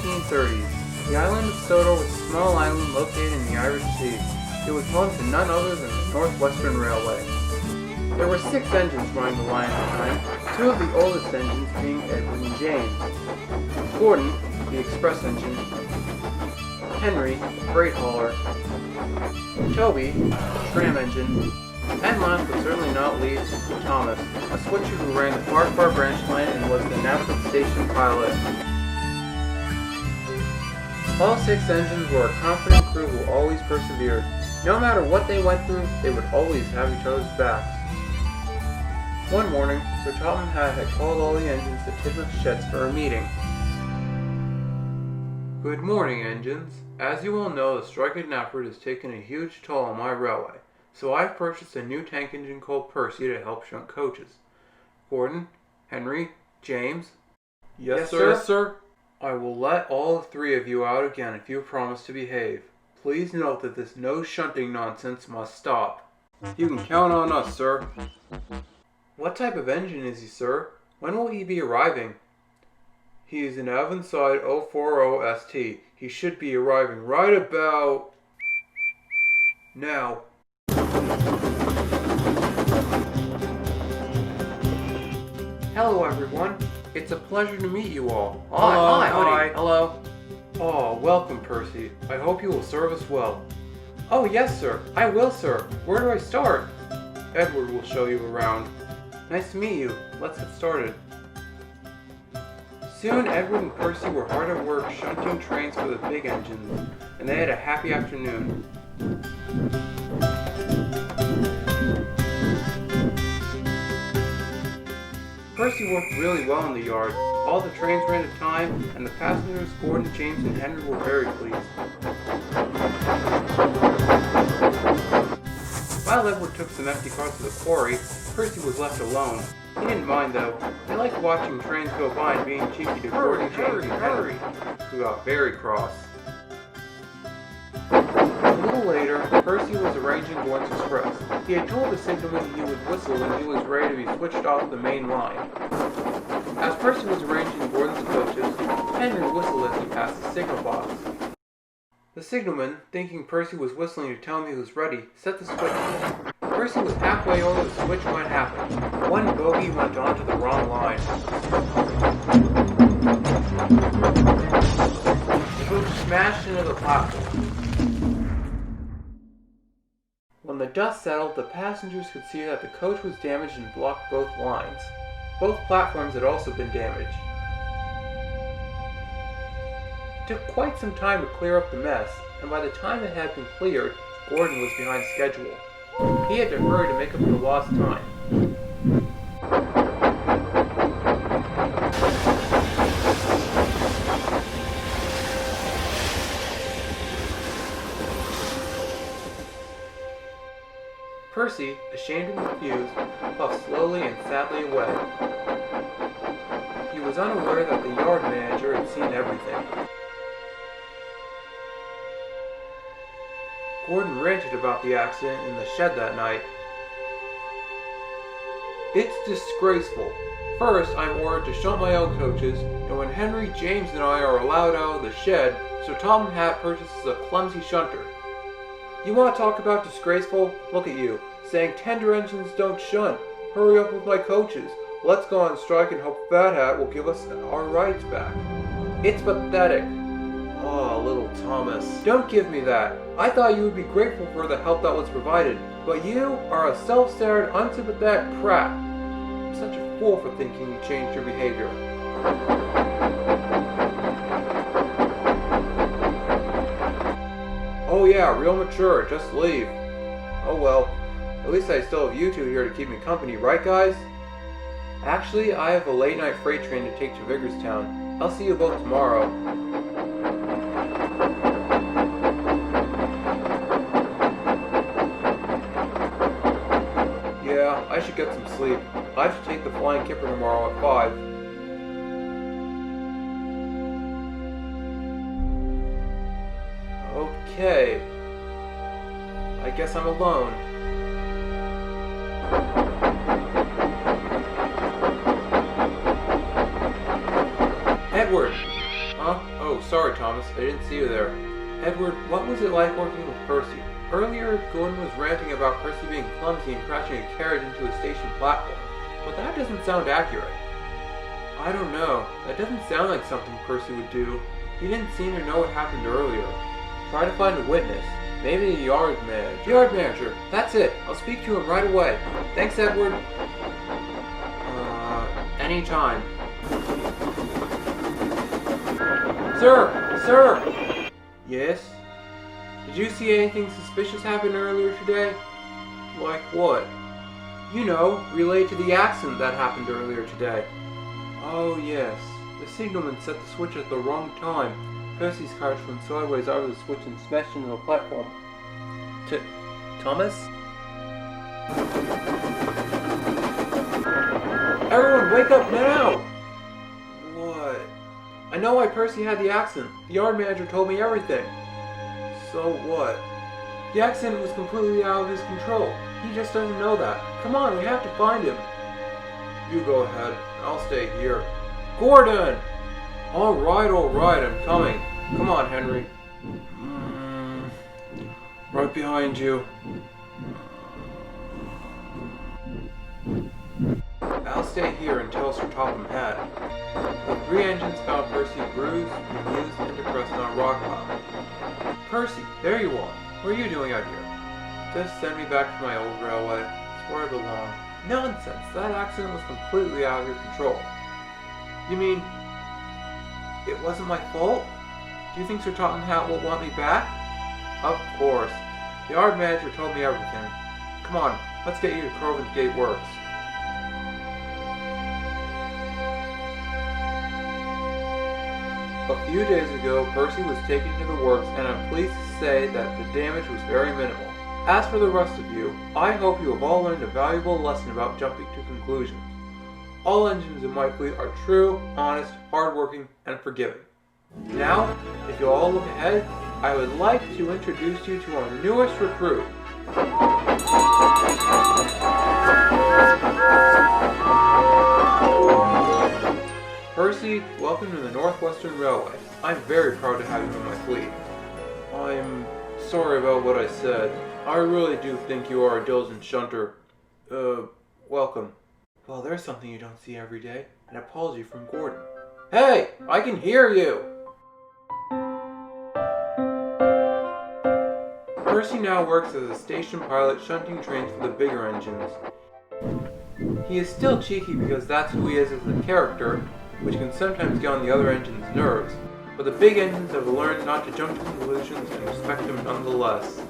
1830s. The island of Sodor was a small island located in the Irish Sea. It was home to none other than the Northwestern Railway. There were 6 engines running the line at the time, 2 of the oldest engines being Edward and James. Gordon, the express engine, Henry, the freight hauler, Toby, the tram engine, and last but certainly not least, Thomas, a switcher who ran the Far branch line and was the navigation station pilot. All 6 engines were a confident crew who always persevered. No matter what they went through, they would always have each other's backs. One morning, Sir Topham Hatt had called all the engines to Tidmouth Sheds for a meeting. Good morning, engines. As you all know, the strike at Knapford has taken a huge toll on my railway, so I've purchased a new tank engine called Percy to help shunt coaches. Gordon, Henry, James. Yes, sir. Yes, sir. I will let all 3 of you out again if you promise to behave. Please note that this no shunting nonsense must stop. You can count on us, sir. What type of engine is he, sir? When will he be arriving? He is an Avonside 040 ST. He should be arriving right about now. Hello, everyone. It's a pleasure to meet you all. Hi. Hello. Oh, welcome, Percy. I hope you will serve us well. Oh, yes, sir. I will, sir. Where do I start? Edward will show you around. Nice to meet you. Let's get started. Soon, Edward and Percy were hard at work shunting trains for the big engines, and they had a happy afternoon. Percy worked really well in the yard. All the trains ran to time, and the passengers, Gordon, James, and Henry, were very pleased. While Edward took some empty cars to the quarry, Percy was left alone. He didn't mind, though. He liked watching trains go by and being cheeky to Gordon, James, and Henry, who got very cross. A little later, Percy was arranging Gordon's express. He had told the signalman he would whistle when he was ready to be switched off the main line. As Percy was arranging Gordon's coaches, Henry whistled as he passed the signal box. The signalman, thinking Percy was whistling to tell him he was ready, set the switch. Percy was halfway over the switch when it happened. One bogie went onto the wrong line. The coach smashed into the platform. When the dust settled, the passengers could see that the coach was damaged and blocked both lines. Both platforms had also been damaged. It took quite some time to clear up the mess, and by the time it had been cleared, Gordon was behind schedule. He had to hurry to make up for lost time. Percy, ashamed and confused, puffed slowly and sadly away. He was unaware that the yard manager had seen everything. Gordon ranted about the accident in the shed that night. It's disgraceful. First, I'm ordered to shunt my own coaches, and when Henry, James, and I are allowed out of the shed, Sir Topham Hatt purchases a clumsy shunter. You want to talk about disgraceful? Look at you, saying tender engines don't shunt. Hurry up with my coaches. Let's go on strike and hope Fat Hat will give us our rights back. It's pathetic. Oh, little Thomas. Don't give me that. I thought you would be grateful for the help that was provided, but you are a self-centered, unsympathetic prat. I'm such a fool for thinking you changed your behavior. Oh yeah, real mature, just leave. Oh well, at least I still have you two here to keep me company, right guys? Actually, I have a late night freight train to take to Vigorstown. I'll see you both tomorrow. Yeah, I should get some sleep. I have to take the Flying Kipper tomorrow at 5. Okay. I guess I'm alone. Edward! Huh? Oh, sorry, Thomas. I didn't see you there. Edward, what was it like working with Percy? Earlier, Gordon was ranting about Percy being clumsy and crashing a carriage into a station platform. But that doesn't sound accurate. I don't know. That doesn't sound like something Percy would do. He didn't seem to know what happened earlier. Try to find a witness. Maybe the yard manager. Yard manager. That's it. I'll speak to him right away. Thanks, Edward. Anytime. Sir! Sir! Yes? Did you see anything suspicious happen earlier today? Like what? You know, related to the accident that happened earlier today. Oh yes. The signalman set the switch at the wrong time. Percy's car went sideways over the switch and smashed into the platform. Thomas? Everyone, wake up now! What? I know why Percy had the accident. The yard manager told me everything. So what? The accident was completely out of his control. He just doesn't know that. Come on, we have to find him. You go ahead. I'll stay here. Gordon! Alright, I'm coming. Come on, Henry. Right behind you. I'll stay here until Sir Topham had. The three engines found Percy bruised, confused, and depressed on a rock pile. Percy, there you are. What are you doing out here? Just send me back to my old railway. It's where I belong. Nonsense! That accident was completely out of your control. You mean, it wasn't my fault? Do you think Sir Topham will want me back? Of course. The yard manager told me everything. Come on, let's get you to Crovent Gate Works. A few days ago, Percy was taken to the works, and I'm pleased to say that the damage was very minimal. As for the rest of you, I hope you have all learned a valuable lesson about jumping to conclusions. All engines in my fleet are true, honest, hardworking, and forgiving. Now, if you'll all look ahead, I would like to introduce you to our newest recruit. Percy, welcome to the Northwestern Railway. I'm very proud to have you in my fleet. I'm sorry about what I said. I really do think you are a diligent shunter. Welcome. Well, there's something you don't see every day. An apology from Gordon. Hey! I can hear you! Percy now works as a station pilot shunting trains for the bigger engines. He is still cheeky because that's who he is as a character, which can sometimes get on the other engine's nerves, but the big engines have learned not to jump to conclusions and respect him nonetheless.